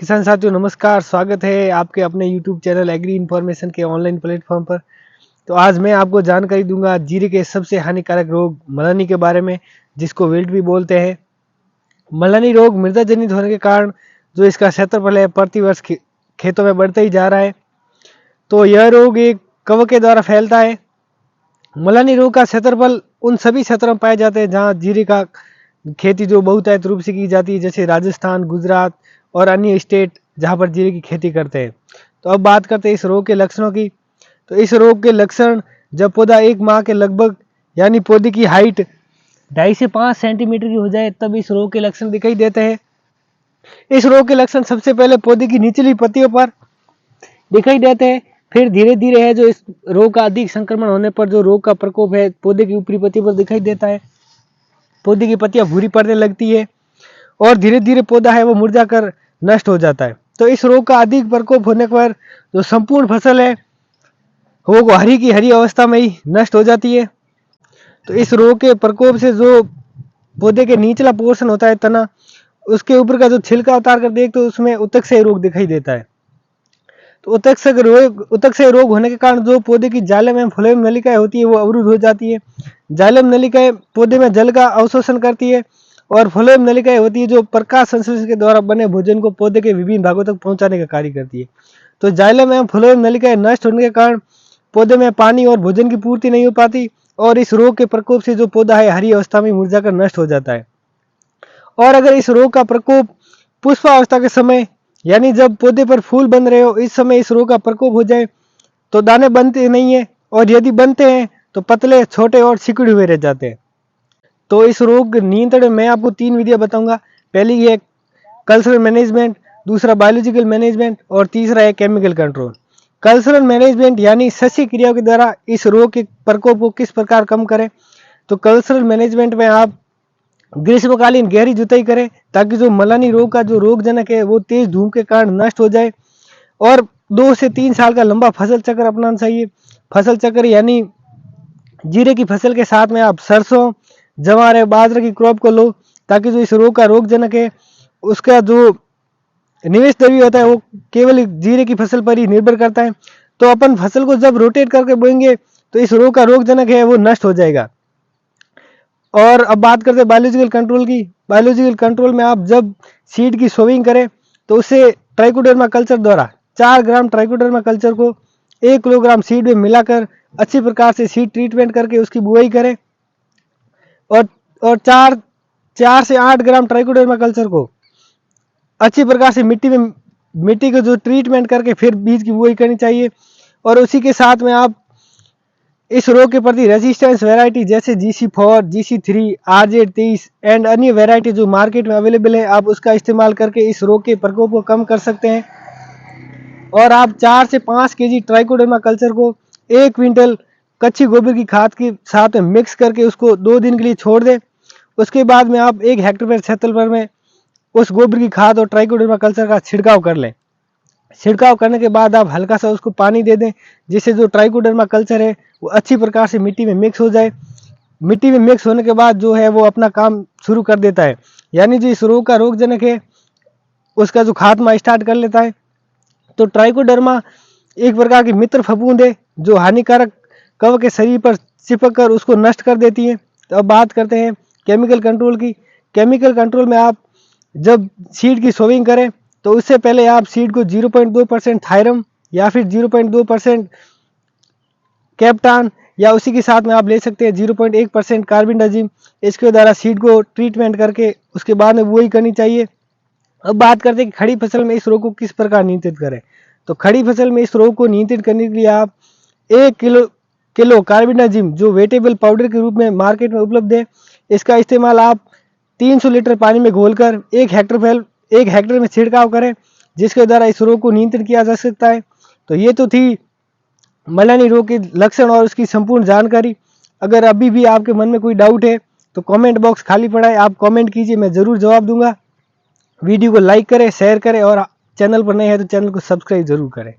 किसान साथियों नमस्कार, स्वागत है आपके अपने YouTube चैनल एग्री इन्फॉर्मेशन के ऑनलाइन प्लेटफॉर्म पर। तो आज मैं आपको जानकारी दूंगा जीरे के सबसे हानिकारक रोग मलानी के बारे में, जिसको विल्ट भी बोलते हैं। मलानी रोग मृदा जनित होने के कारण जो इसका क्षेत्रफल है प्रति वर्ष खेतों में बढ़ता ही जा रहा है। तो यह रोग एक कवक के द्वारा फैलता है। मलानी रोग का क्षेत्रफल उन सभी क्षेत्रों में पाए जाते हैं जहाँ जीरे का खेती जो बहुतायत रूप से की जाती है, जैसे राजस्थान, गुजरात और अन्य स्टेट जहाँ पर जीरे की खेती करते हैं। तो अब बात करते हैं इस रोग के लक्षणों की। तो इस रोग के लक्षण, जब पौधा 1 माह के लगभग यानी पौधे की हाइट 2.5 से 5 सेंटीमीटर की हो जाए तब इस रोग के लक्षण दिखाई देते हैं। इस रोग के लक्षण सबसे पहले पौधे की निचली पत्तियों पर दिखाई देते हैं, फिर धीरे धीरे है जो इस रोग का अधिक संक्रमण होने पर जो रोग का प्रकोप है पौधे की ऊपरी पत्ती पर दिखाई देता है। पौधे की पत्तियां भूरी पड़ने लगती है और धीरे धीरे पौधा है वो मुरझाकर नष्ट हो जाता है। तो इस रोग का अधिक प्रकोप होने पर जो संपूर्ण फसल है वो हरी की हरी अवस्था में ही नष्ट हो जाती है। तो इस रोग के प्रकोप से जो पौधे के निचला पोर्शन होता है तना, उसके ऊपर का जो छिलका उतार कर देख तो उसमें उत्तकसय रोग दिखाई देता है। तो उत्तकसय रोग होने के कारण जो पौधे की जाइलम एवं फ्लोएम नलिकाएं होती है वो अवरुद्ध हो जाती है। जाइलम नलिकाएं पौधे में जल का अवशोषण करती है और फ्लोएम नलिकाएं होती है जो प्रकाश संश्लेषण के द्वारा बने भोजन को पौधे के विभिन्न भागों तक पहुंचाने का कार्य करती है। तो जाइलम एवं फ्लोएम नलिकाएं नष्ट होने के कारण पौधे में पानी और भोजन की पूर्ति नहीं हो पाती और इस रोग के प्रकोप से जो पौधा है हरी अवस्था में मुरझाकर नष्ट हो जाता है। और अगर इस रोग का प्रकोप पुष्पावस्था के समय यानी जब पौधे पर फूल बन रहे हो इस समय इस रोग का प्रकोप हो जाए तो दाने बनते नहीं है, और यदि बनते हैं तो पतले, छोटे और सिकुड़े हुए रह जाते हैं। तो इस रोग नियंत्रण में मैं आपको 3 विधियां बताऊंगा। पहली है कल्चरल मैनेजमेंट, दूसरा बायोलॉजिकल मैनेजमेंट और तीसरा है केमिकल कंट्रोल। कल्चरल मैनेजमेंट यानी सस्य क्रियाओं के द्वारा इस रोग के प्रकोप को किस प्रकार कम करें। तो कल्चरल मैनेजमेंट में आप ग्रीष्मकालीन गहरी जुताई करें ताकि जो मलानी रोग का जो रोगजनक है वो तेज धूप के कारण नष्ट हो जाए, और 2 से 3 साल का लंबा फसल चक्र अपनाना चाहिए। फसल चक्र यानी जीरे की फसल के साथ में आप सरसों, जवार, बाजरा की क्रॉप को लो ताकि जो इस रोग का रोगजनक है उसका जो निवेश द्रव्य होता है वो केवल जीरे की फसल पर ही निर्भर करता है। तो अपन फसल को जब रोटेट करके बोएंगे तो इस रोग का रोगजनक है वो नष्ट हो जाएगा। और अब बात करते हैं बायोलॉजिकल कंट्रोल की। बायोलॉजिकल कंट्रोल में आप जब सीड की सोविंग करें तो उससे ट्राइकोडर्मा कल्चर द्वारा 4 ग्राम ट्राइकोडर्मा कल्चर को 1 किलोग्राम सीड में मिलाकर अच्छी प्रकार से सीड ट्रीटमेंट करके उसकी बुआई करें, और 4 से 8 ग्राम ट्राइकोडर्मा कल्चर को अच्छी प्रकार से मिट्टी को जो ट्रीटमेंट करके फिर बीज की बुआई करनी चाहिए। और उसी के साथ में आप इस रोग के प्रति रेजिस्टेंस वैरायटी जैसे GC4, GC3, RZ23 एंड अन्य वैरायटी जो मार्केट में अवेलेबल है आप उसका इस्तेमाल करके इस रोग के प्रकोप को कम कर सकते हैं। और आप 4 से 5 केजी ट्राइकोडर्मा कल्चर को 1 क्विंटल कच्ची गोबर की खाद के साथ में मिक्स करके उसको 2 दिन के लिए छोड़ दें। उसके बाद में आप 1 हेक्टेयर क्षेत्रफल में उस गोबर की खाद और ट्राइकोडर्मा कल्चर का छिड़काव कर लें। छिड़काव करने के बाद आप हल्का सा उसको पानी दे दें जिससे जो ट्राइकोडर्मा कल्चर है वो अच्छी प्रकार से मिट्टी में मिक्स हो जाए। मिट्टी में मिक्स होने के बाद जो है वो अपना काम शुरू कर देता है, यानी जो इस रोग का रोगजनक है उसका जो खात्मा स्टार्ट कर लेता है। तो ट्राइकोडर्मा एक प्रकार की मित्र फफूंद है जो हानिकारक कवक के शरीर पर चिपक कर उसको नष्ट कर देती है। तो अब बात करते हैं केमिकल कंट्रोल की। केमिकल कंट्रोल में आप जब सीड की सोविंग करें तो उससे पहले आप सीड को 0.2% थायरम या फिर 0.2% कैप्टान या उसी के साथ में आप ले सकते हैं 0.1% कार्बेंडाजिम, इसके द्वारा सीड को ट्रीटमेंट करके उसके बाद में बुआई करनी चाहिए। अब बात करते हैं कि खड़ी फसल में इस रोग को किस प्रकार नियंत्रित करें। तो खड़ी फसल में इस रोग को नियंत्रित करने के लिए आप 1 किलो कार्बेंडाजिम जो वेटेबल पाउडर के रूप में मार्केट में उपलब्ध है, इसका इस्तेमाल आप 300 लीटर पानी में घोलकर 1 हेक्टेयर में छिड़काव करें, जिसके द्वारा इस रोग को नियंत्रित किया जा सकता है। तो ये तो थी मलानी रोग के लक्षण और उसकी संपूर्ण जानकारी। अगर अभी भी आपके मन में कोई डाउट है तो कमेंट बॉक्स खाली पड़ा है, आप कमेंट कीजिए, मैं ज़रूर जवाब दूंगा। वीडियो को लाइक करें, शेयर करें और चैनल पर नए हैं तो चैनल को सब्सक्राइब जरूर करें।